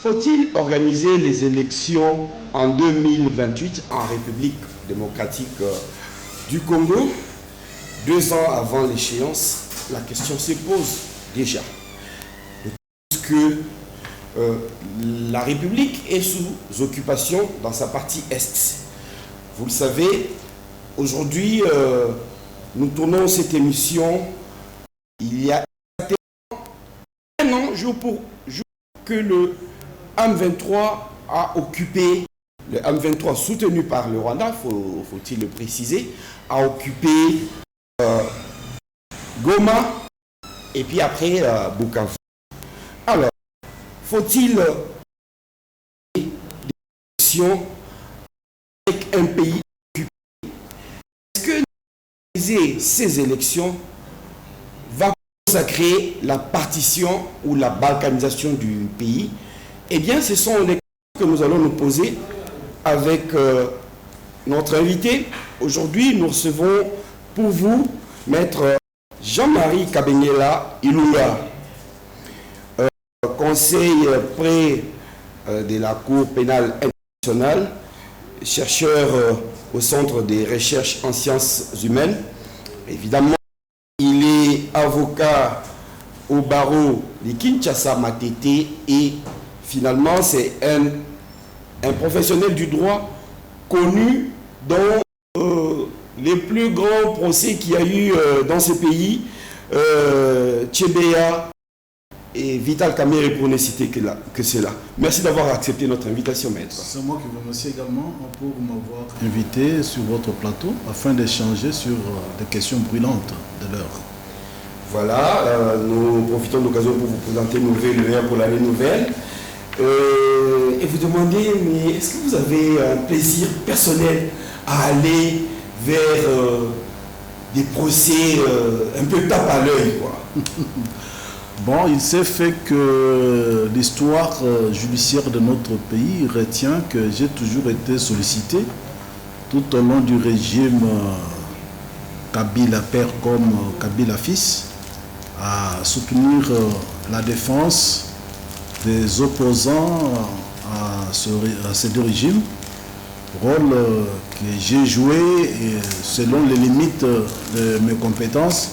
Faut-il organiser les élections en 2028 en République démocratique du Congo, 2 ans avant l'échéance? La question se pose déjà. Parce que la République est sous occupation dans sa partie Est. Vous le savez, aujourd'hui, nous tournons cette émission il y a un an, jour pour jour, que le M23 a occupé, le M23 soutenu par le Rwanda, faut-il le préciser, a occupé Goma et puis après Bukavu. Alors, faut-il des élections avec un pays occupé? Est-ce que organiser ces élections va consacrer la partition ou la balkanisation du pays? Eh bien, ce sont les questions que nous allons nous poser avec notre invité. Aujourd'hui, nous recevons pour vous Maître Jean-Marie Kabengela Ilunga, conseil près de la Cour pénale internationale, chercheur au Centre des recherches en sciences humaines. Évidemment, il est avocat au barreau de Kinshasa Matete et finalement, c'est un professionnel du droit connu dans les plus grands procès qu'il y a eu dans ce pays, Tchébéa et Vital Kamerhe, pour ne citer que cela. Merci d'avoir accepté notre invitation, maître. C'est moi qui vous remercie également pour m'avoir invité sur votre plateau afin d'échanger sur des questions brûlantes de l'heure. Voilà, nous profitons de l'occasion pour vous présenter le lien pour l'année nouvelle. Et vous demandez, mais est-ce que vous avez un plaisir personnel à aller vers des procès un peu tape à l'œil, quoi? Bon, il s'est fait que l'histoire judiciaire de notre pays retient que j'ai toujours été sollicité tout au long du régime Kabila père comme Kabila fils à soutenir la défense des opposants à ces deux régimes, rôle que j'ai joué selon les limites de mes compétences,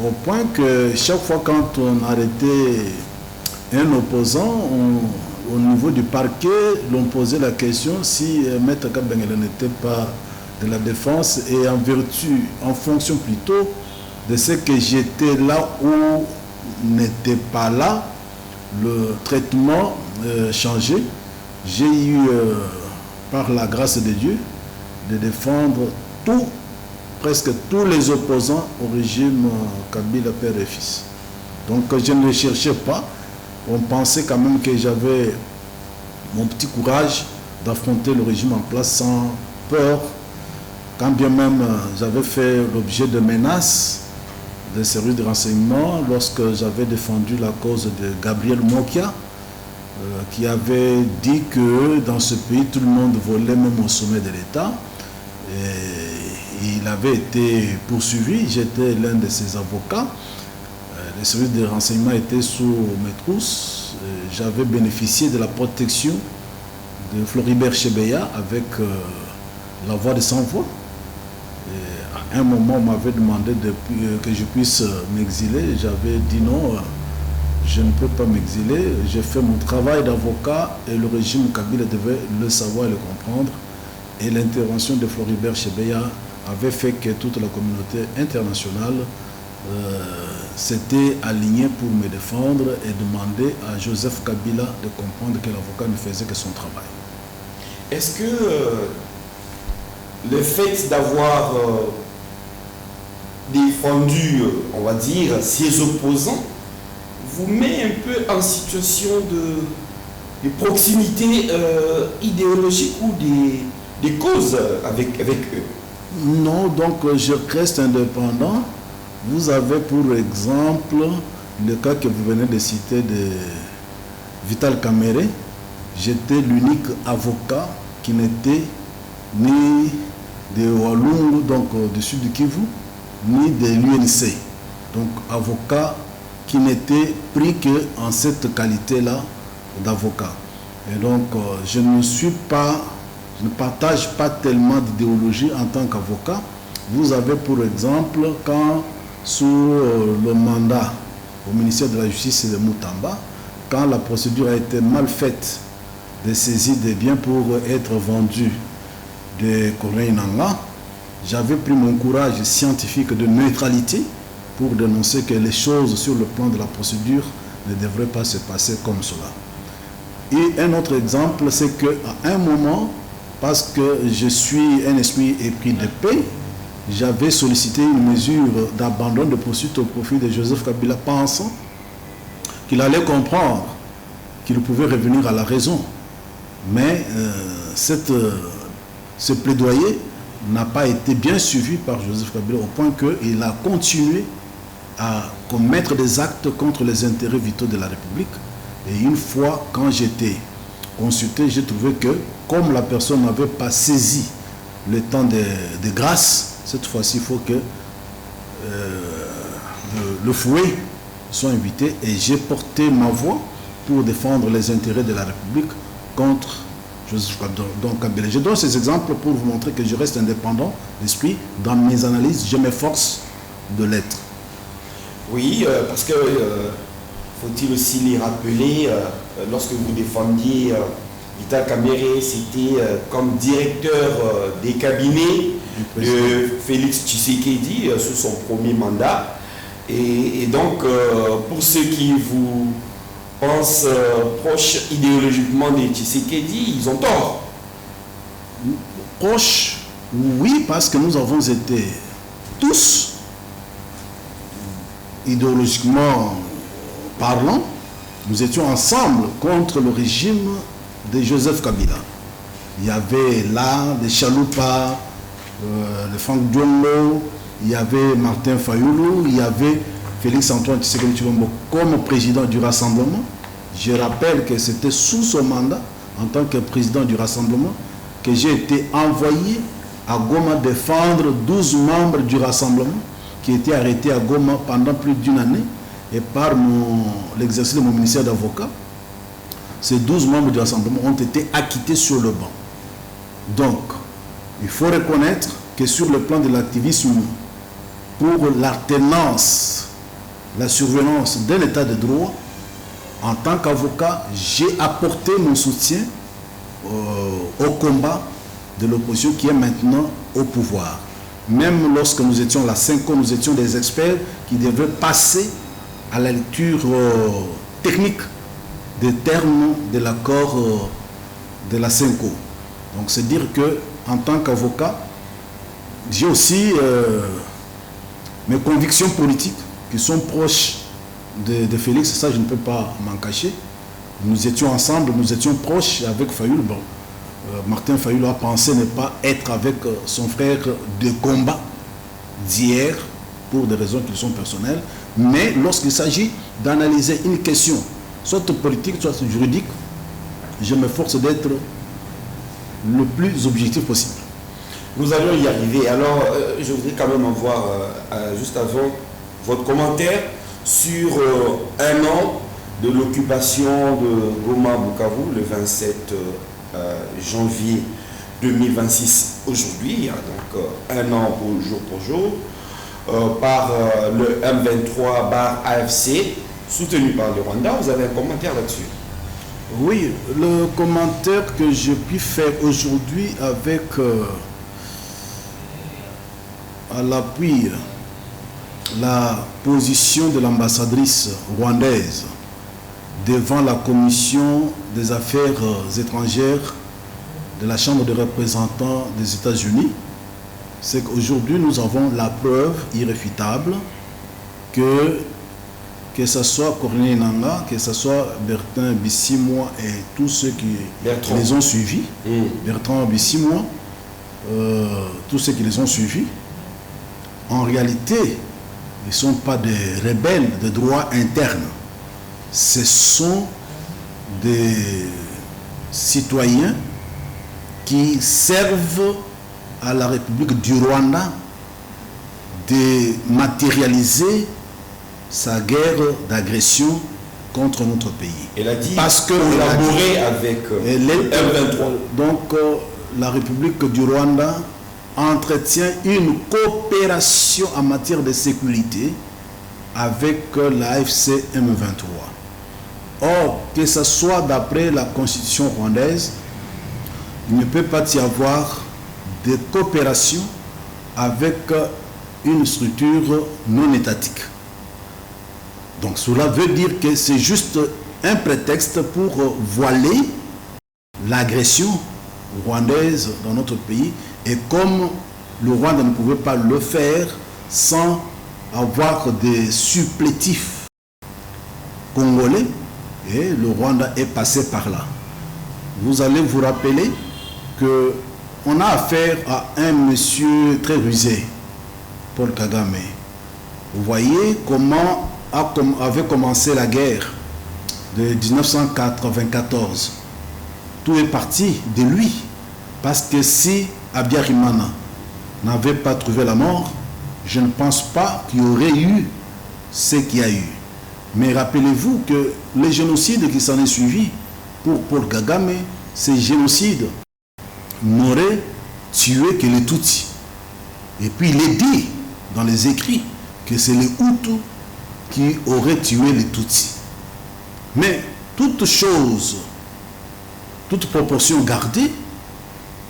au point que chaque fois quand on arrêtait un opposant, au niveau du parquet, l'on posait la question si Maître Kabengela n'était pas de la défense et en fonction plutôt de ce que j'étais là ou n'était pas là, le traitement changé. J'ai eu, par la grâce de Dieu, de défendre presque tous les opposants au régime Kabila père et fils. Donc je ne cherchais pas. On pensait quand même que j'avais mon petit courage d'affronter le régime en place sans peur, quand bien même j'avais fait l'objet de menaces des services de renseignement lorsque j'avais défendu la cause de Gabriel Mokia, qui avait dit que dans ce pays, tout le monde volait même au sommet de l'État. Il avait été poursuivi, j'étais l'un de ses avocats. Les services de renseignement étaient sous mes trousses. J'avais bénéficié de la protection de Floribert Chebeya avec la voix de sans-voix. À un moment, on m'avait demandé que je puisse m'exiler. J'avais dit non, je ne peux pas m'exiler. J'ai fait mon travail d'avocat et le régime Kabila devait le savoir et le comprendre. Et l'intervention de Floribert Chebeya avait fait que toute la communauté internationale s'était alignée pour me défendre et demander à Joseph Kabila de comprendre que l'avocat ne faisait que son travail. Est-ce que le fait d'avoir défendu, on va dire, ses opposants, vous met un peu en situation de proximité idéologique ou des causes avec eux? Non, donc je reste indépendant. Vous avez pour exemple le cas que vous venez de citer de Vital Kamerhe. J'étais l'unique avocat qui n'était ni de Walungu, donc du sud du Kivu, ni de l'UNC. Donc avocat qui n'était pris qu'en cette qualité-là d'avocats. Et donc, je ne partage pas tellement d'idéologie en tant qu'avocat. Vous avez, pour exemple, quand sous le mandat au ministère de la Justice et de Moutamba, quand la procédure a été mal faite de saisie des biens pour être vendus de Corneille Nangaa, j'avais pris mon courage scientifique de neutralité pour dénoncer que les choses sur le plan de la procédure ne devraient pas se passer comme cela. Et un autre exemple, c'est qu'à un moment, parce que je suis un esprit épris de paix, j'avais sollicité une mesure d'abandon de poursuite au profit de Joseph Kabila, pensant qu'il allait comprendre qu'il pouvait revenir à la raison. Mais ce plaidoyer n'a pas été bien suivi par Joseph Kabila au point qu'il a continué à commettre des actes contre les intérêts vitaux de la République. Et une fois, quand j'étais consulté, j'ai trouvé que, comme la personne n'avait pas saisi le temps de grâce, cette fois-ci, il faut que le fouet soit invité. Et j'ai porté ma voix pour défendre les intérêts de la République contre Joseph Kabila. Je donne ces exemples pour vous montrer que je reste indépendant d'esprit. Dans mes analyses, je m'efforce de l'être. Oui, parce que, faut-il aussi les rappeler, lorsque vous défendiez Vital Kamerhe, c'était comme directeur des cabinets de Félix Tshisekedi sous son premier mandat. Et donc, pour ceux qui vous pensent proches idéologiquement de Tshisekedi, ils ont tort. Proches, oui, parce que nous avons été tous, idéologiquement parlant, nous étions ensemble contre le régime de Joseph Kabila. Il y avait là des Chaloupa, le Franck Diongo, il y avait Martin Fayoulou, il y avait Félix-Antoine Tshisekedi Tshilombo comme président du Rassemblement. Je rappelle que c'était sous son mandat, en tant que président du Rassemblement, que j'ai été envoyé à Goma défendre 12 membres du Rassemblement qui étaient arrêtés à Goma pendant plus d'une année et par l'exercice de mon ministère d'avocat. Ces 12 membres du Rassemblement ont été acquittés sur le banc. Donc, il faut reconnaître que sur le plan de l'activisme pour l'alternance, la surveillance d'un état de droit, en tant qu'avocat, j'ai apporté mon soutien au combat de l'opposition qui est maintenant au pouvoir. Même lorsque nous étions la CENCO, nous étions des experts qui devaient passer à la lecture technique des termes de l'accord de la CENCO. Donc c'est dire que en tant qu'avocat, j'ai aussi mes convictions politiques qui sont proches de Félix, ça je ne peux pas m'en cacher. Nous étions ensemble, nous étions proches avec Fayoulou. Bon, Martin Fayoulou a pensé ne pas être avec son frère de combat d'hier pour des raisons qui sont personnelles. Mais lorsqu'il s'agit d'analyser une question, soit politique, soit juridique, je m'efforce d'être le plus objectif possible. Nous allons y arriver. Alors, je voudrais quand même avoir, juste avant, votre commentaire sur un an de l'occupation de Goma-Bukavu, le 27 janvier 2026, aujourd'hui, donc un an jour pour jour, par le M23-AFC, soutenu par le Rwanda. Vous avez un commentaire là-dessus? Oui, le commentaire que je puis faire aujourd'hui avec à l'appui la position de l'ambassadrice rwandaise devant la commission des affaires étrangères de la Chambre des représentants des États-Unis, c'est qu'aujourd'hui nous avons la preuve irréfutable que ce soit Corneille Nangaa, que ce soit Bertrand Bisimwa et tous ceux qui les ont suivis, Bertrand Bisimwa, tous ceux qui les ont suivis, en réalité, ils ne sont pas des rebelles de droit interne. Ce sont des citoyens qui servent à la République du Rwanda de matérialiser sa guerre d'agression contre notre pays. Elle a dit parce que collaborer avec le M23. Donc la République du Rwanda entretient une coopération en matière de sécurité avec l'AFC M23. Or, que ce soit d'après la constitution rwandaise, il ne peut pas y avoir de coopération avec une structure non étatique. Donc cela veut dire que c'est juste un prétexte pour voiler l'agression rwandaise dans notre pays. Et comme le Rwanda ne pouvait pas le faire sans avoir des supplétifs congolais, et le Rwanda est passé par là. Vous allez vous rappeler qu'on a affaire à un monsieur très rusé, Paul Kagame. Vous voyez comment avait commencé la guerre de 1994. Tout est parti de lui. Parce que si Abiyarimana n'avait pas trouvé la mort, je ne pense pas qu'il y aurait eu ce qu'il y a eu. Mais rappelez-vous que le génocide qui s'en est suivi pour Paul Kagame, ces génocides n'auraient tué que les Tutsis. Et puis il est dit dans les écrits que c'est les Hutus qui auraient tué les Tutsis. Mais toute chose, toute proportion gardée,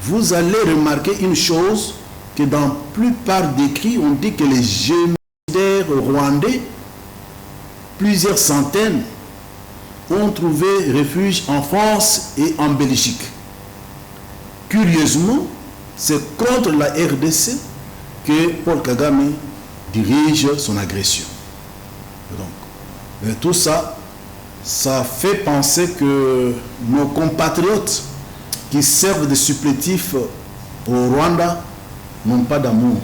vous allez remarquer une chose, que dans la plupart des écrits, on dit que les génocidaires rwandais, plusieurs centaines, ont trouvé refuge en France et en Belgique. Curieusement, c'est contre la RDC que Paul Kagame dirige son agression. Donc, tout ça, ça fait penser que nos compatriotes qui servent de supplétifs au Rwanda n'ont pas d'amour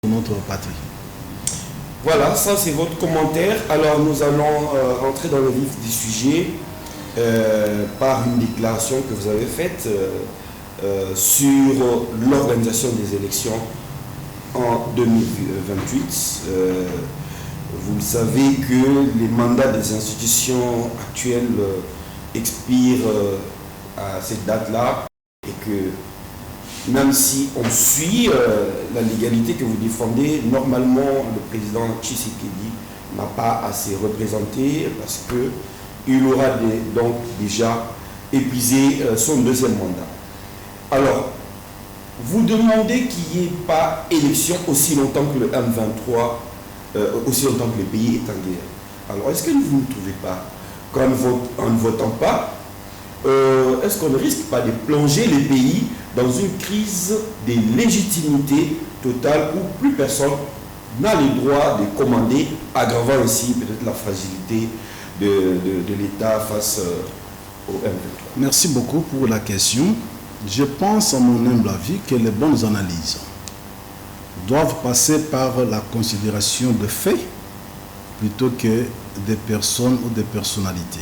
pour notre patrie. Voilà, ça c'est votre commentaire. Alors nous allons entrer dans le vif du sujet par une déclaration que vous avez faite sur l'organisation des élections en 2028. Vous le savez que les mandats des institutions actuelles expirent à cette date-là et que même si on suit la légalité que vous défendez, normalement le président Tshisekedi n'a pas assez représenté parce qu'il aura donc déjà épuisé son deuxième mandat. Alors, vous demandez qu'il n'y ait pas élection aussi longtemps que le M23, aussi longtemps que le pays est en guerre. Alors, est-ce que vous ne trouvez pas qu'en ne votant pas, est-ce qu'on ne risque pas de plonger les pays dans une crise de légitimité totale où plus personne n'a le droit de commander, aggravant ainsi peut-être la fragilité de l'État face au M23? Merci beaucoup pour la question. Je pense, à mon humble avis, que les bonnes analyses doivent passer par la considération de faits plutôt que des personnes ou des personnalités.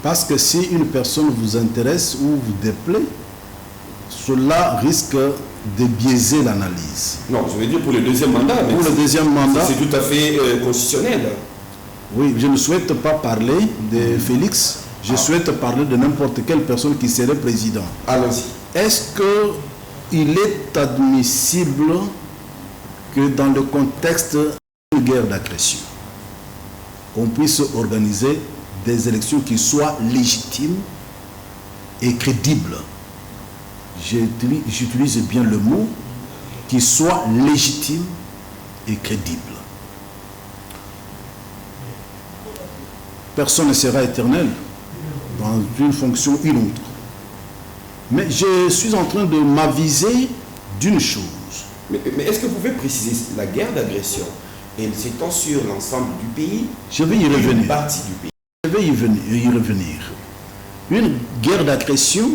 Parce que si une personne vous intéresse ou vous déplaît, cela risque de biaiser l'analyse. Non, je veux dire pour le deuxième mandat. Pour le deuxième mandat, c'est tout à fait constitutionnel. Oui, je ne souhaite pas parler de Félix, je souhaite parler de n'importe quelle personne qui serait président. Allons-y. Est-ce qu'il est admissible que dans le contexte d'une guerre d'agression, qu'on puisse organiser des élections qui soient légitimes et crédibles? J'utilise bien le mot, qui soient légitimes et crédibles. Personne ne sera éternel dans une fonction ou une autre. Mais je suis en train de m'aviser d'une chose. Mais est-ce que vous pouvez préciser la guerre d'agression, elle s'étend sur l'ensemble du pays? Je vais y revenir. Une partie du pays. Je vais y revenir. Une guerre d'agression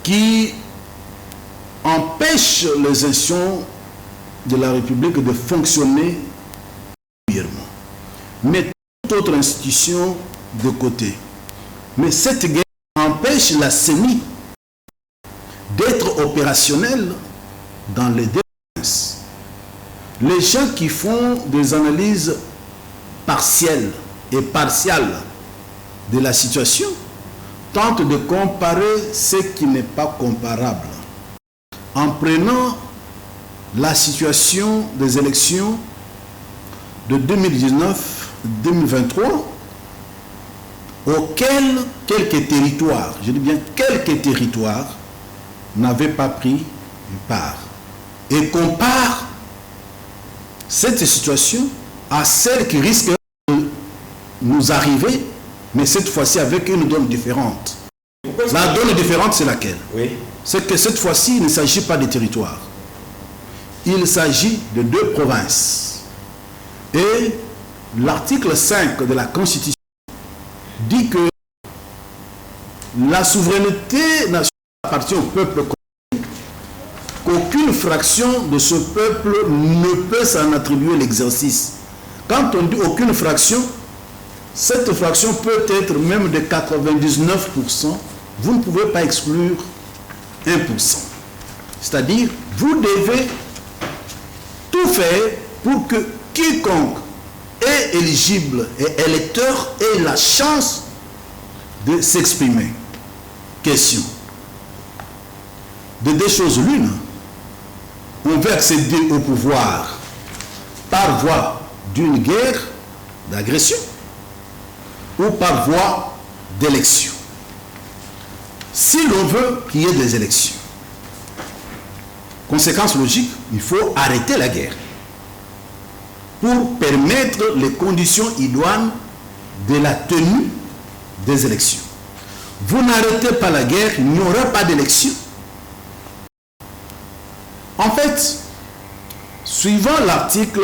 qui empêche les institutions de la République de fonctionner régulièrement. Mais toute autre institution de côté. Mais cette guerre empêche la CENI d'être opérationnelle dans les deux provinces. Les gens qui font des analyses partielles et partiale de la situation tente de comparer ce qui n'est pas comparable. En prenant la situation des élections de 2019-2023, auxquels quelques territoires, je dis bien quelques territoires, n'avaient pas pris part. Et compare cette situation à celle qui risque de nous arriver, mais cette fois-ci avec une donne différente. La donne différente, c'est laquelle? Oui. C'est que cette fois-ci, il ne s'agit pas de territoires. Il s'agit de 2 provinces. Et l'article 5 de la Constitution dit que la souveraineté nationale appartient au peuple, qu'aucune fraction de ce peuple ne peut s'en attribuer l'exercice. Quand on dit aucune fraction, cette fraction peut être même de 99%. Vous ne pouvez pas exclure 1%. C'est-à-dire, vous devez tout faire pour que quiconque est éligible et électeur ait la chance de s'exprimer. Question. De 2 choses l'une. On veut accéder au pouvoir par voie d'une guerre d'agression ou par voie d'élection. Si l'on veut qu'il y ait des élections, conséquence logique, il faut arrêter la guerre pour permettre les conditions idoines de la tenue des élections. Vous n'arrêtez pas la guerre, il n'y aura pas d'élection. En fait, suivant l'article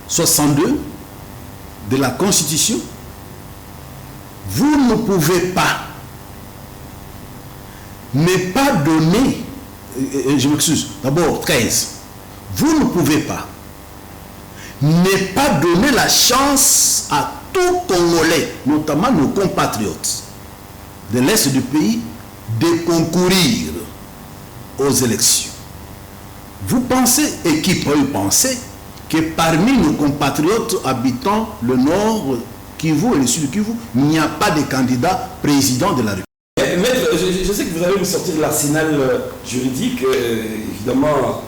62 de la Constitution, vous ne pouvez pas ne pas donner, je m'excuse, d'abord 13, vous ne pouvez pas ne pas donner la chance à tout Congolais, notamment nos compatriotes de l'Est du pays, de concourir aux élections. Vous pensez, et qui peut penser, que parmi nos compatriotes habitant le nord Kivu et le sud Kivu, il n'y a pas de candidat président de la République. Maître, je sais que vous allez me sortir de l'arsenal juridique, évidemment,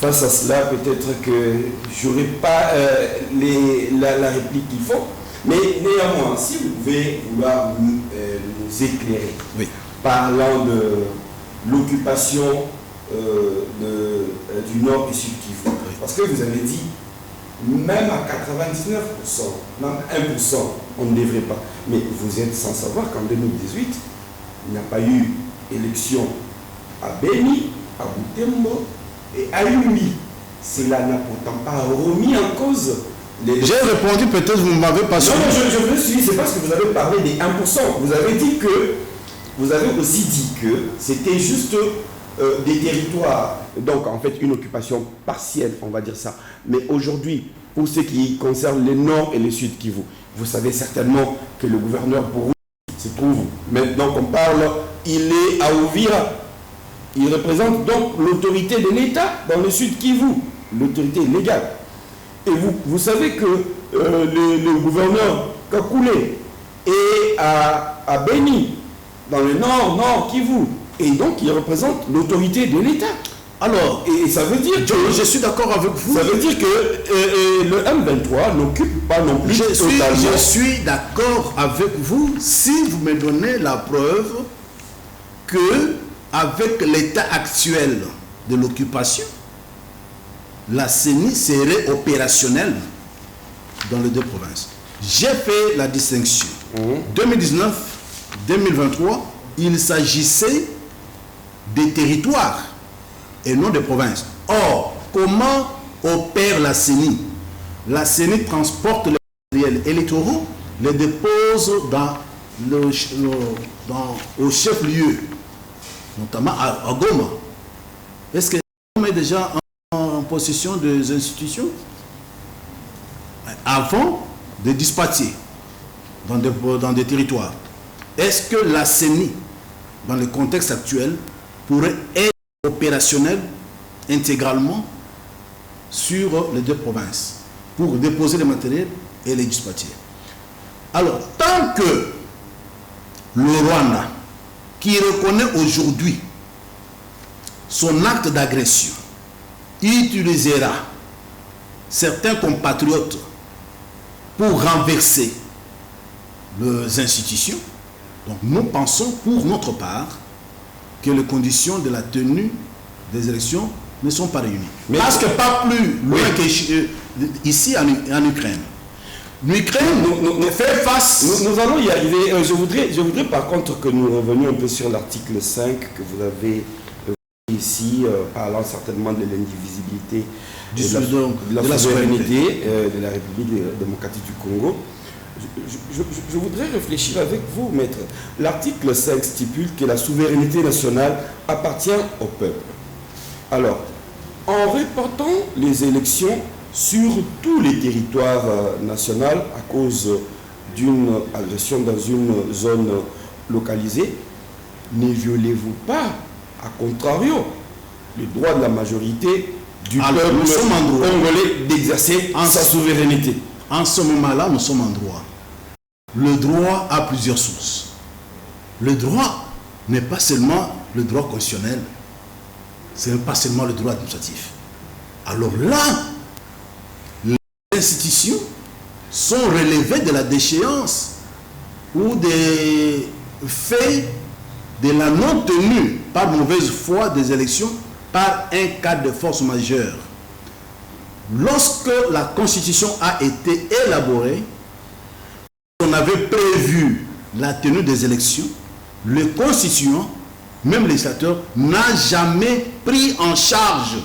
face à cela, peut-être que je n'aurai pas la réplique qu'il faut, mais néanmoins, si vous pouvez vouloir nous éclairer, oui, parlant de l'occupation du nord et sud Kivu, oui, parce que vous avez dit, même à 99%, même 1%, on ne devrait pas. Mais vous êtes sans savoir qu'en 2018, il n'y a pas eu élection à Béni, à Butembo et à Yumi. Cela n'a pourtant pas remis en cause les... J'ai répondu, peut-être vous ne m'avez pas suivi. Non, je me suis dit, c'est parce que vous avez parlé des 1%. Vous avez dit que, vous avez aussi dit que c'était juste des territoires. Donc en fait une occupation partielle, on va dire ça. Mais aujourd'hui, pour ce qui concerne le nord et le sud Kivu, vous savez certainement que le gouverneur Bourou se trouve, maintenant qu'on parle, il est à Uvira. Il représente donc l'autorité de l'État dans le sud Kivu, l'autorité légale. Et vous savez que le gouverneur Kakule est à Béni, dans le nord Kivu. Et donc il représente l'autorité de l'État. Alors, et ça veut dire que... Je suis d'accord avec vous. Ça veut dire que le M23 n'occupe pas non plus totalement... Je suis d'accord avec vous si vous me donnez la preuve que avec l'état actuel de l'occupation, la CENI serait opérationnelle dans les 2 provinces. J'ai fait la distinction. 2019-2023, il s'agissait des territoires et non des provinces. Or, comment opère la CENI? La CENI transporte les matériels électoraux, les dépose au chef-lieu, notamment à Goma. Est-ce que Goma est déjà en possession des institutions? Avant de dispatcher dans des territoires, est-ce que la CENI, dans le contexte actuel, pourrait être opérationnelle intégralement sur les 2 provinces pour déposer le matériel et législative. Alors, tant que le Rwanda, qui reconnaît aujourd'hui son acte d'agression, utilisera certains compatriotes pour renverser les institutions, donc nous pensons pour notre part que les conditions de la tenue des élections ne sont pas réunies. Mais parce que pas plus loin qu'ici en Ukraine. L'Ukraine fait face... Nous allons y arriver. Je voudrais par contre que nous revenions un peu sur l'article 5 que vous avez ici, parlant certainement de l'indivisibilité de la souveraineté de la République démocratique du Congo. Je voudrais réfléchir avec vous, maître. L'article 5 stipule que la souveraineté nationale appartient au peuple. Alors, en reportant les élections sur tous les territoires nationaux à cause d'une agression dans une zone localisée, ne violez-vous pas, à contrario, le droit de la majorité du peuple congolais d'exercer sa souveraineté? En ce moment-là, nous sommes en droit. Le droit a plusieurs sources. Le droit n'est pas seulement le droit constitutionnel, ce n'est pas seulement le droit administratif. Alors là, les institutions sont relevées de la déchéance ou des faits de la non-tenue par mauvaise foi des élections par un cas de force majeure. Lorsque la Constitution a été élaborée, on avait prévu la tenue des élections, le constituant, même le législateur, n'a jamais pris en charge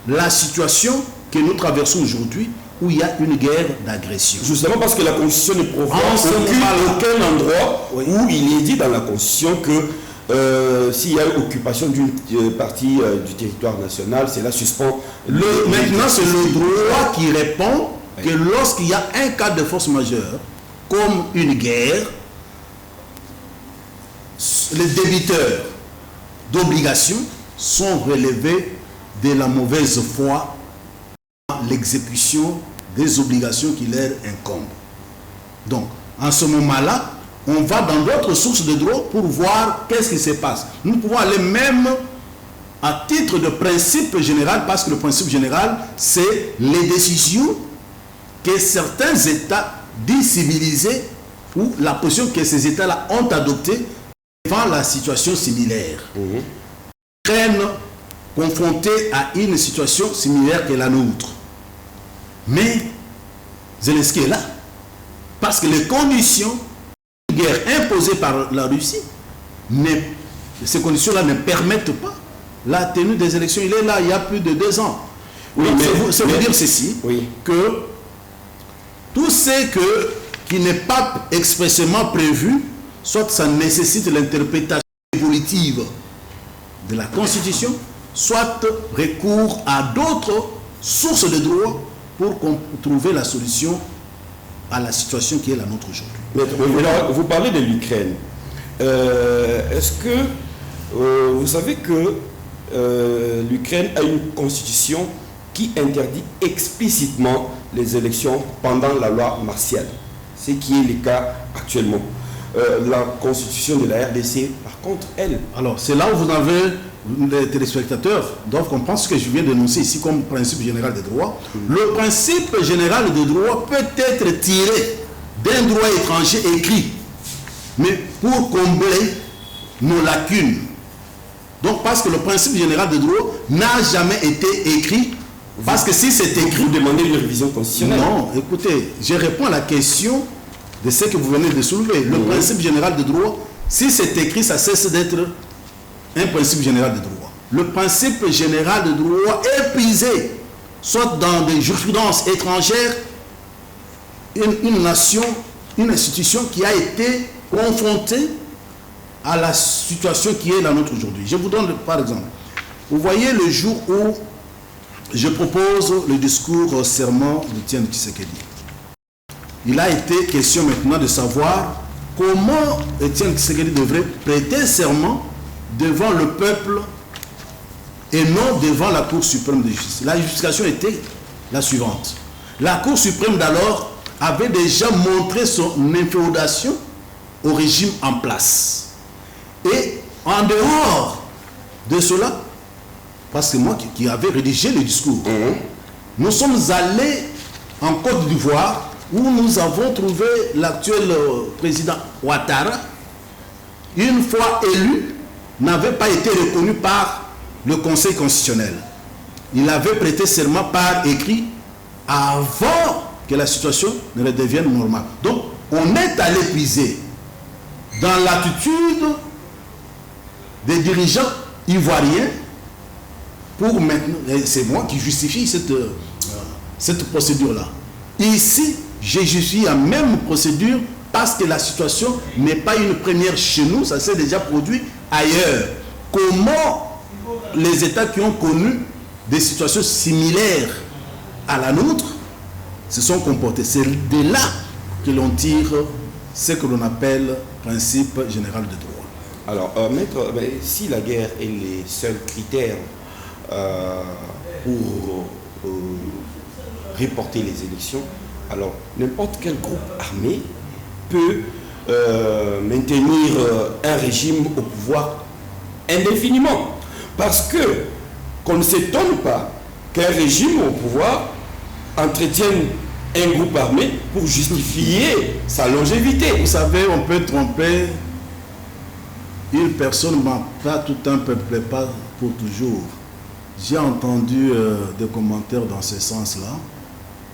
la situation que nous traversons aujourd'hui, où il y a une guerre d'agression. Justement parce que la Constitution ne prévoit aucun endroit où il est dit dans la Constitution que s'il y a une occupation d'une partie du territoire national, cela suspend. Maintenant, c'est le droit qui répond que lorsqu'il y a un cas de force majeure, comme une guerre, les débiteurs d'obligations sont relevés de la mauvaise foi dans l'exécution des obligations qui leur incombent. Donc, en ce moment-là, on va dans d'autres sources de droit pour voir qu'est-ce qui se passe. Nous pouvons aller même à titre de principe général, parce que le principe général, c'est les décisions que certains États dits civilisés ou la position que ces États-là ont adoptée devant la situation similaire. L'Ukraine confrontée à une situation similaire que la nôtre. Mais Zelensky est là parce que les conditions de guerre imposées par la Russie, ces conditions-là ne permettent pas la tenue des élections. Il est là il y a plus de 2 ans. Ça veut dire ceci, que tout ce qui n'est pas expressément prévu, soit ça nécessite l'interprétation évolutive de la Constitution, soit recours à d'autres sources de droit pour trouver la solution à la situation qui est la nôtre aujourd'hui. Vous parlez de l'Ukraine. Est-ce que vous savez que l'Ukraine a une constitution qui interdit explicitement les élections pendant la loi martiale, ce qui est le cas actuellement. La constitution de la RDC, par contre, elle... Alors, c'est là où vous avez, les téléspectateurs doivent comprendre ce que je viens d'énoncer ici comme principe général des droits. Le principe général des droits peut être tiré d'un droit étranger écrit, mais pour combler nos lacunes. Donc, parce que le principe général des droits n'a jamais été écrit. Parce que si c'est écrit... Vous demandez une révision constitutionnelle. Non, écoutez, je réponds à la question de ce que vous venez de soulever. Le principe général de droit, si c'est écrit, ça cesse d'être un principe général de droit. Le principe général de droit est prisé, soit dans des jurisprudences étrangères, une nation, une institution qui a été confrontée à la situation qui est la nôtre aujourd'hui. Je vous donne par exemple, vous voyez le jour où je propose le discours serment de Étienne Tshisekedi. Il a été question maintenant de savoir comment Étienne Tshisekedi devrait prêter serment devant le peuple et non devant la Cour suprême de justice. La justification était la suivante. La Cour suprême d'alors avait déjà montré son inféodation au régime en place. Et en dehors de cela, parce que moi qui avais rédigé le discours, nous sommes allés en Côte d'Ivoire où nous avons trouvé l'actuel président Ouattara, une fois élu, n'avait pas été reconnu par le Conseil constitutionnel. Il avait prêté serment par écrit avant que la situation ne redevienne normale. Donc, on est allé puiser dans l'attitude des dirigeants ivoiriens pour maintenant, c'est moi qui justifie cette procédure-là. Ici, je justifie la même procédure parce que la situation n'est pas une première chez nous, ça s'est déjà produit ailleurs. Comment les États qui ont connu des situations similaires à la nôtre se sont comportés? C'est de là que l'on tire ce que l'on appelle principe général de droit. Alors, maître, si la guerre est les seuls critères pour reporter les élections, alors n'importe quel groupe armé peut maintenir un régime au pouvoir indéfiniment. Parce que qu'on ne s'étonne pas qu'un régime au pouvoir entretienne un groupe armé pour justifier sa longévité. Vous savez, on peut tromper une personne, mais pas tout un peuple, pas pour toujours. J'ai entendu des commentaires dans ce sens-là,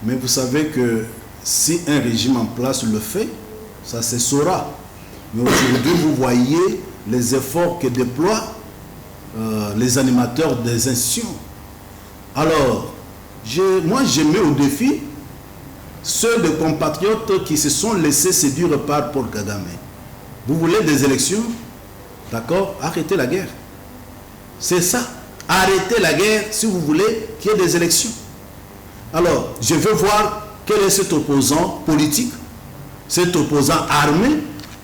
mais vous savez que si un régime en place le fait, ça se saura. Mais aujourd'hui, vous voyez les efforts que déploient les animateurs des institutions. Alors, moi, je mets au défi ceux des compatriotes qui se sont laissés séduire par Paul Kagame. Vous voulez des élections? D'accord? Arrêtez la guerre. C'est ça. Arrêtez la guerre si vous voulez qu'il y ait des élections. Alors, je veux voir quel est cet opposant politique, cet opposant armé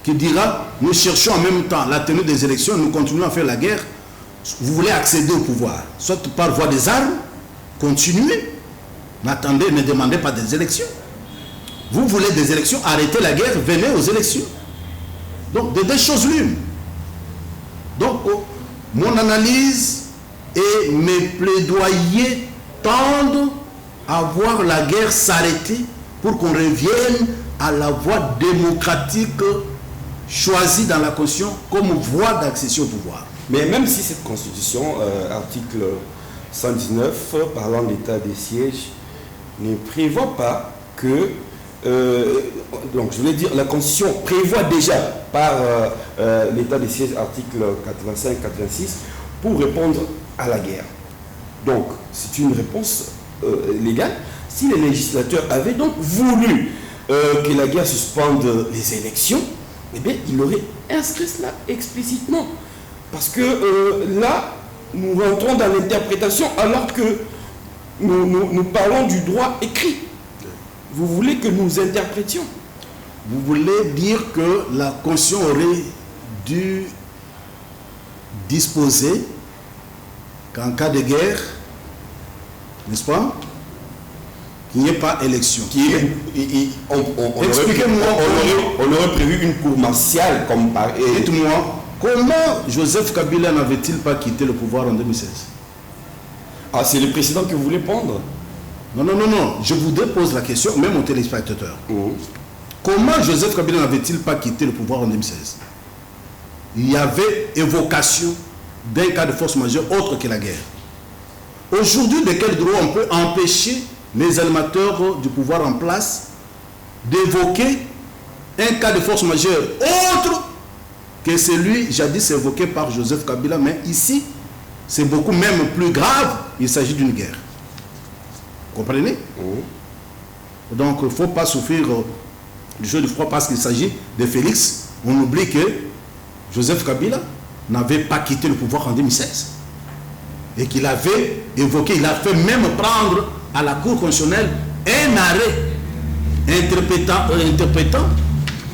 qui dira, nous cherchons en même temps la tenue des élections, nous continuons à faire la guerre. Vous voulez accéder au pouvoir, soit par voie des armes, continuez. N'attendez, ne demandez pas des élections. Vous voulez des élections, arrêtez la guerre, venez aux élections. Donc, des choses l'une. Donc, mon analyse et mes plaidoyers tendent à voir la guerre s'arrêter pour qu'on revienne à la voie démocratique choisie dans la Constitution comme voie d'accession au pouvoir. Mais même si cette Constitution, article 119, parlant d'état des sièges, ne prévoit pas que... donc je voulais dire, la Constitution prévoit déjà par l'état des sièges, article 85-86, pour répondre à la guerre. Donc, c'est une réponse légale. Si les législateurs avaient donc voulu que la guerre suspende les élections, eh bien, ils auraient inscrit cela explicitement. Parce que là, nous rentrons dans l'interprétation alors que nous parlons du droit écrit. Vous voulez que nous interprétions? Vous voulez dire que la Constitution aurait dû disposer qu'en cas de guerre, n'est-ce pas, qu'il n'y ait pas élection. Expliquez-moi, on aurait prévu une cour martiale comme par... Dites-moi, comment Joseph Kabila n'avait-il pas quitté le pouvoir en 2016? Ah, c'est le président que vous voulez prendre? Non, non, non, non. Je vous dépose la question, même aux téléspectateurs. Comment Joseph Kabila n'avait-il pas quitté le pouvoir en 2016? Il y avait évocation d'un cas de force majeure autre que la guerre. Aujourd'hui, de quel droit on peut empêcher les animateurs du pouvoir en place d'évoquer un cas de force majeure autre que celui jadis évoqué par Joseph Kabila? Mais ici, c'est beaucoup même plus grave, il s'agit d'une guerre. Vous comprenez? Donc, il ne faut pas souffrir du jeu de froid parce qu'il s'agit de Félix. On oublie que Joseph Kabila n'avait pas quitté le pouvoir en 2016. Et qu'il avait évoqué, il a fait même prendre à la Cour constitutionnelle un arrêt interprétant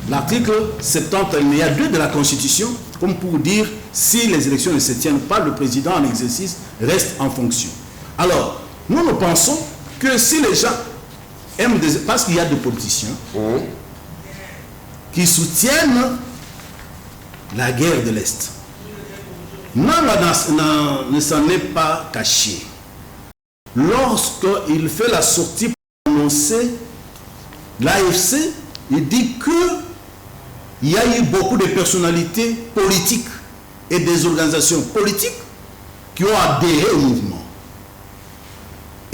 l'article 70 alinéa 2 de la Constitution, comme pour dire si les élections ne se tiennent pas, le président en exercice reste en fonction. Alors, nous pensons que si les gens parce qu'il y a des politiciens qui soutiennent la guerre de l'Est. Ne s'en est pas caché. Lorsqu'il fait la sortie pour annoncer l'AFC, il dit qu'il y a eu beaucoup de personnalités politiques et des organisations politiques qui ont adhéré au mouvement.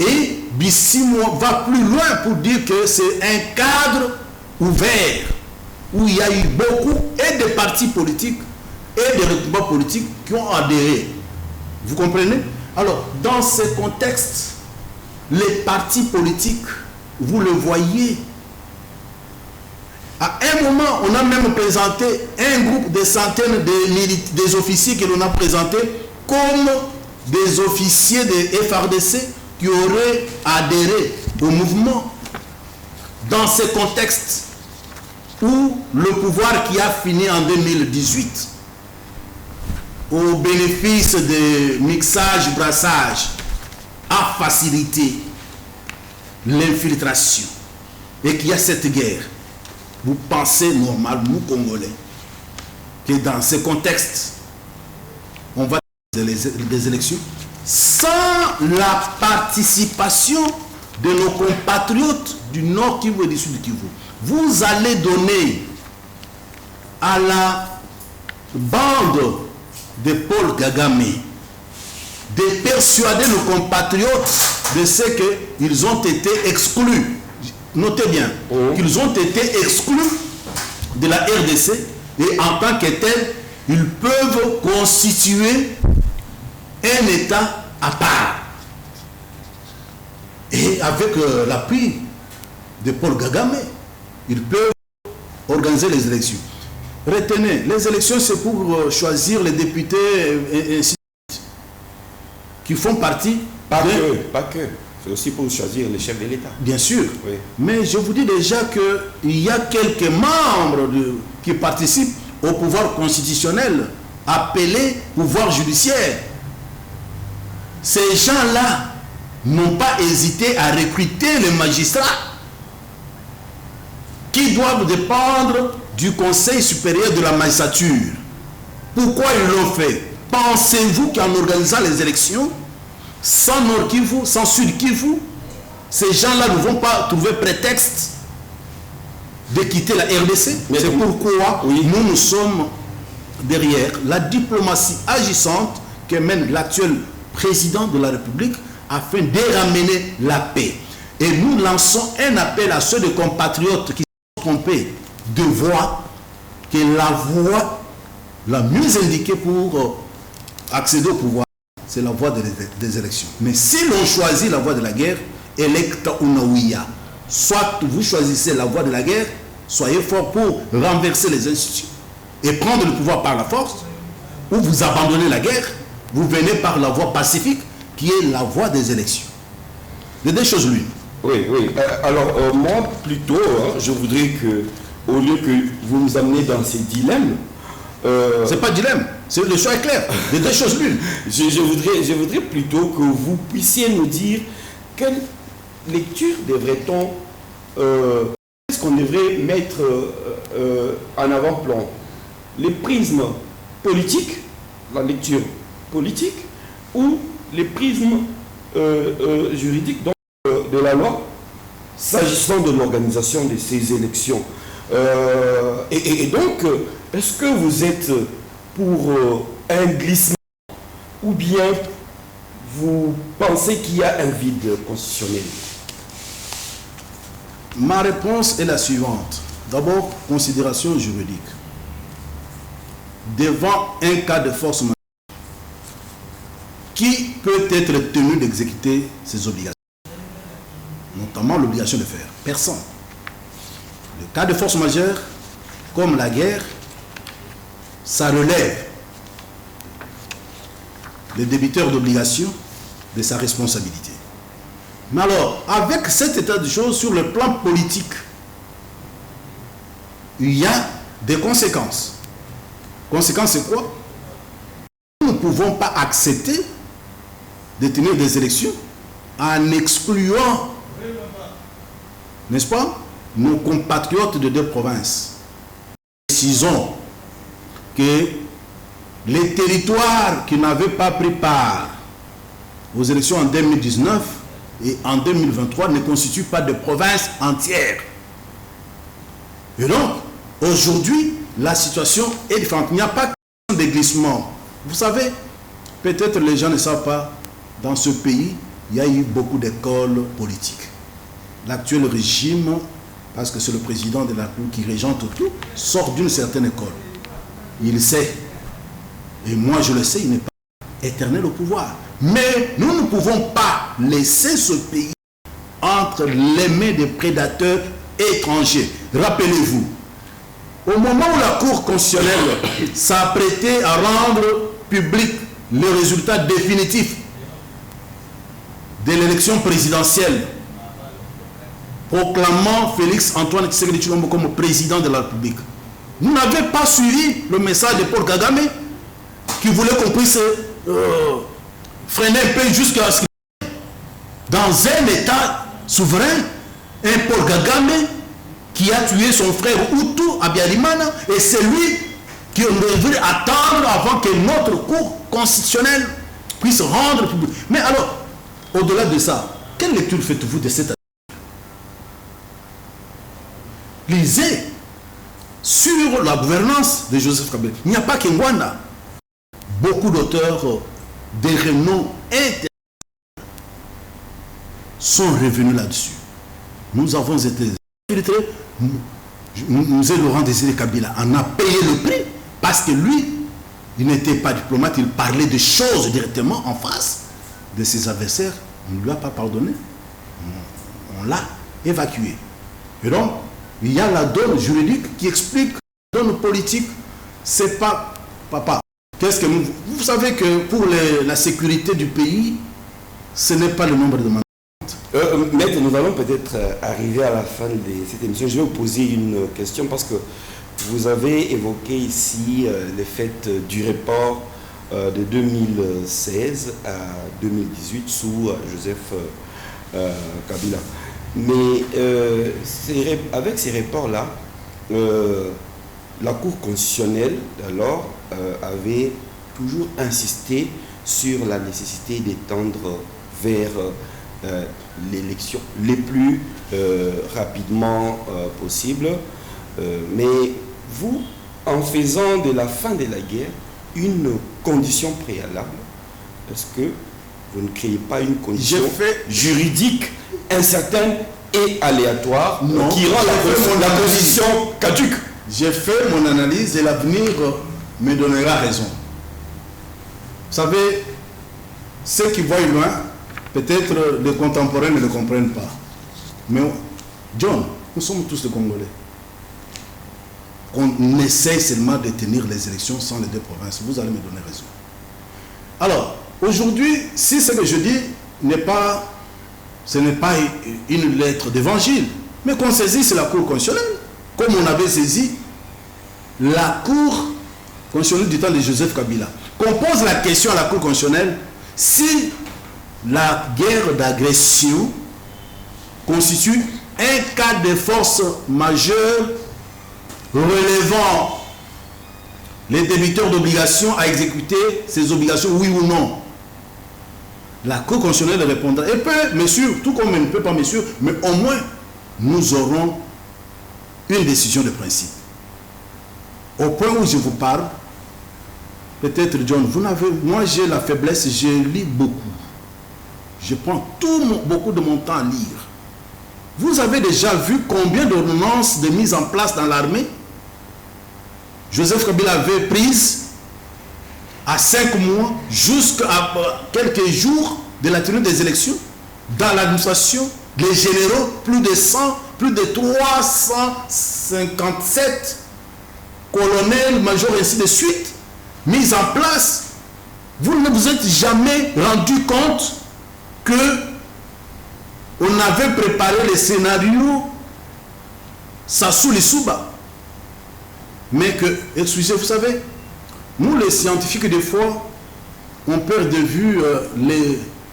Et Bissimo va plus loin pour dire que c'est un cadre ouvert où il y a eu beaucoup et des partis politiques et des regroupements politiques qui ont adhéré. Vous comprenez? Alors, dans ce contexte, les partis politiques, vous le voyez, à un moment, on a même présenté un groupe de centaines des officiers que l'on a présentés comme des officiers de FARDC qui auraient adhéré au mouvement. Dans ce contexte où le pouvoir qui a fini en 2018, au bénéfice de mixage, brassage, a facilité l'infiltration et qu'il y a cette guerre, vous pensez normal, nous Congolais, que dans ce contexte, on va des élections sans la participation de nos compatriotes du Nord Kivu et du Sud Kivu. Vous allez donner à la bande de Paul Kagame de persuader nos compatriotes de ce qu'ils ont été exclus. Notez bien, qu'ils ont été exclus de la RDC et en tant que tel, ils peuvent constituer un État à part. Et avec l'appui de Paul Kagame, ils peuvent organiser les élections. Retenez, les élections, c'est pour choisir les députés et ainsi de suite, qui font partie... Pas que. C'est aussi pour choisir les chefs de l'État. Bien sûr. Oui. Mais je vous dis déjà qu'il y a quelques membres qui participent au pouvoir constitutionnel, appelé pouvoir judiciaire. Ces gens-là n'ont pas hésité à recruter les magistrats qui doivent dépendre du Conseil supérieur de la magistrature. Pourquoi ils l'ont fait? Pensez-vous qu'en organisant les élections, sans Nord Kivu, sans Sud Kivu, ces gens-là ne vont pas trouver prétexte de quitter la RDC? C'est pourquoi nous sommes derrière la diplomatie agissante que mène l'actuel président de la République afin de ramener la paix. Et nous lançons un appel à ceux de compatriotes qui sont trompés de voix, que la voie la mieux indiquée pour accéder au pouvoir, c'est la voie des élections. Mais si l'on choisit la voie de la guerre, electa unawiya, soit vous choisissez la voie de la guerre, soyez fort pour renverser les institutions et prendre le pouvoir par la force, ou vous abandonnez la guerre, vous venez par la voie pacifique qui est la voie des élections. Les deux choses l'une. Oui. Alors, moi, plutôt, je voudrais que, au lieu que vous nous amenez dans ces dilemmes... c'est pas dilemme, le choix est clair. Les deux choses l'une. Je voudrais plutôt que vous puissiez nous dire quelle lecture devrait-on... Qu'est-ce qu'on devrait mettre en avant-plan? Les prismes politiques, la lecture politique, ou les prismes juridiques de la loi, s'agissant de l'organisation de ces élections. Et donc, est-ce que vous êtes pour un glissement ou bien vous pensez qu'il y a un vide constitutionnel? Ma réponse est la suivante. D'abord, considération juridique. Devant un cas de force majeure, qui peut être tenu d'exécuter ses obligations? Notamment l'obligation de faire. Personne. Le cas de force majeure, comme la guerre, ça relève le débiteur d'obligation de sa responsabilité. Mais alors, avec cet état de choses sur le plan politique, il y a des conséquences. Conséquences, c'est quoi? Nous ne pouvons pas accepter de tenir des élections en excluant n'est-ce pas, nos compatriotes de 2 provinces. Précisons que les territoires qui n'avaient pas pris part aux élections en 2019 et en 2023 ne constituent pas de provinces entières. Et donc, aujourd'hui, la situation est différente. Il n'y a pas de glissement. Vous savez, peut-être les gens ne savent pas, dans ce pays, il y a eu beaucoup d'écoles politiques. L'actuel régime, parce que c'est le président de la République qui régente tout, sort d'une certaine école. Il sait, et moi je le sais, il n'est pas éternel au pouvoir. Mais nous ne pouvons pas laisser ce pays entre les mains des prédateurs étrangers. Rappelez-vous, au moment où la Cour constitutionnelle s'apprêtait à rendre public le résultat définitif de l'élection présidentielle, proclamant Félix Antoine Tshisekedi Tshilombo comme président de la République, vous n'avez pas suivi le message de Paul Kagame qui voulait qu'on puisse freiner un peu jusqu'à ce que dans un État souverain, un Paul Kagame qui a tué son frère Hutu à Biarimana, et c'est lui qu'on devrait attendre avant que notre Cour constitutionnelle puisse rendre public. Mais alors, au-delà de ça, quelle lecture faites-vous de cette affaire? Lisez sur la gouvernance de Joseph Kabila. Il n'y a pas qu'Engwanda. Beaucoup d'auteurs de renom international sont revenus là-dessus. Nous avons été infiltrés. Nous et Laurent Désiré Kabila en a payé le prix parce que lui, il n'était pas diplomate, il parlait de choses directement en face de ses adversaires. On ne lui a pas pardonné. On l'a évacué. Et donc, il y a la donne juridique qui explique la donne politique. C'est pas papa. Qu'est-ce que vous savez que pour la sécurité du pays, ce n'est pas le nombre de mandats. Maître, nous allons peut-être arriver à la fin de cette émission. Je vais vous poser une question parce que vous avez évoqué ici le fait du report de 2016 à 2018 sous Joseph Kabila. Mais avec ces reports-là, la Cour constitutionnelle d'alors avait toujours insisté sur la nécessité d'étendre vers l'élection les plus rapidement possible. Mais vous, en faisant de la fin de la guerre une condition préalable, parce que vous ne créez pas une condition juridique incertaine et aléatoire qui rend la position caduque. J'ai fait mon analyse et l'avenir me donnera raison. Vous savez, ceux qui voient loin, peut-être les contemporains ne le comprennent pas. Mais John, nous sommes tous des Congolais. On essaie seulement de tenir les élections sans les 2 provinces. Vous allez me donner raison. Alors, aujourd'hui, si ce que je dis ce n'est pas une lettre d'évangile, mais qu'on saisisse la Cour constitutionnelle, comme on avait saisi la Cour constitutionnelle du temps de Joseph Kabila. Qu'on pose la question à la Cour constitutionnelle si la guerre d'agression constitue un cas de force majeure relevant les débiteurs d'obligations à exécuter ces obligations, oui ou non. La Cour constitutionnelle répondra. Et peut, monsieur, tout comme elle ne peut pas, monsieur, mais au moins, nous aurons une décision de principe. Au point où je vous parle, peut-être, John, moi j'ai la faiblesse, je lis beaucoup. Je prends beaucoup de mon temps à lire. Vous avez déjà vu combien d'ordonnances de mise en place dans l'armée Joseph Kabila avait prise à 5 mois jusqu'à quelques jours de la tenue des élections dans l'administration, les généraux, plus de 357 colonels, majors, ainsi de suite, mis en place. Vous ne vous êtes jamais rendu compte que on avait préparé les scénarios Sassou Lissouba. Mais que, excusez, vous savez, nous les scientifiques, des fois, on perd de vue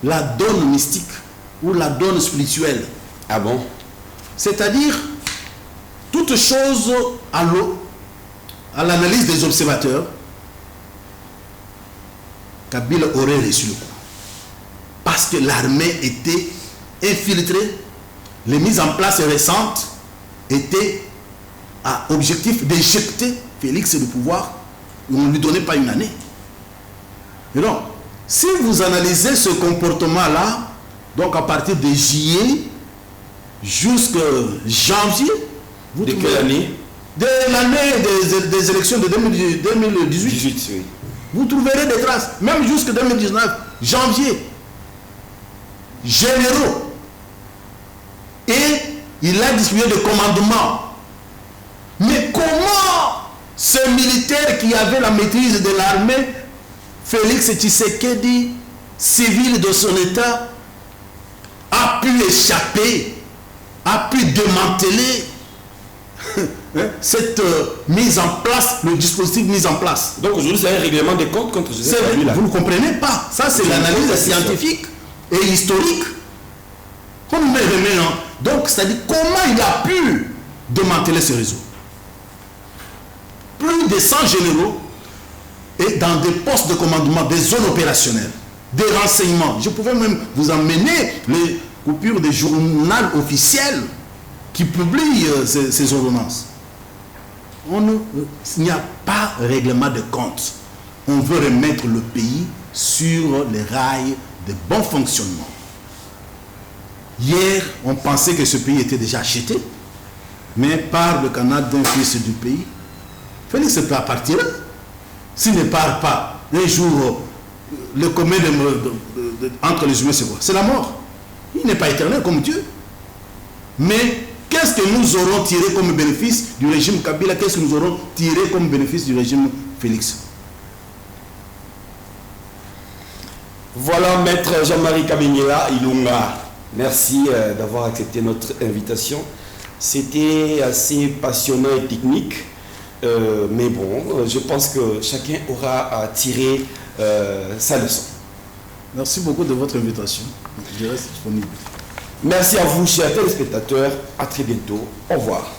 la donne mystique ou la donne spirituelle. Ah bon? C'est-à-dire, toute chose à l'analyse des observateurs, Kabila aurait reçu le coup. Parce que l'armée était infiltrée, les mises en place récentes étaient à objectif d'éjecter Félix du pouvoir. On ne lui donnait pas une année. Et donc, si vous analysez ce comportement-là, donc à partir de juillet jusqu'à janvier, vous de quelle année? De l'année des élections de 2018. Oui. Vous trouverez des traces, même jusqu'à 2019, janvier, généraux. Et il a distribué des commandements. Mais comment ce militaire qui avait la maîtrise de l'armée, Félix Tshisekedi, civil de son état, a pu échapper, a pu démanteler cette mise en place, le dispositif mis en place. Donc aujourd'hui, c'est un règlement des comptes contre Joseph Kabila. Vous ne comprenez pas. Ça, c'est l'analyse scientifique et historique. On met remet, hein. Donc, c'est-à-dire comment il a pu démanteler ce réseau. Plus de 100 généraux et dans des postes de commandement, des zones opérationnelles, des renseignements. Je pouvais même vous emmener les coupures des journaux officiels qui publient ces ordonnances. Il n'y a pas de règlement de compte. On veut remettre le pays sur les rails de bon fonctionnement. Hier, on pensait que ce pays était déjà acheté, mais par le canal d'un fils du pays, Félix peut partir. S'il ne part pas, un jour, le commun entre les humains, c'est quoi? C'est la mort. Il n'est pas éternel comme Dieu. Mais qu'est-ce que nous aurons tiré comme bénéfice du régime Kabila? Qu'est-ce que nous aurons tiré comme bénéfice du régime Félix? Voilà, maître Jean-Marie Kabengela Ilunga. Merci d'avoir accepté notre invitation. C'était assez passionnant et technique. Mais bon, je pense que chacun aura à tirer sa leçon. Merci beaucoup de votre invitation. Je reste disponible. Merci à vous, chers téléspectateurs. À très bientôt. Au revoir.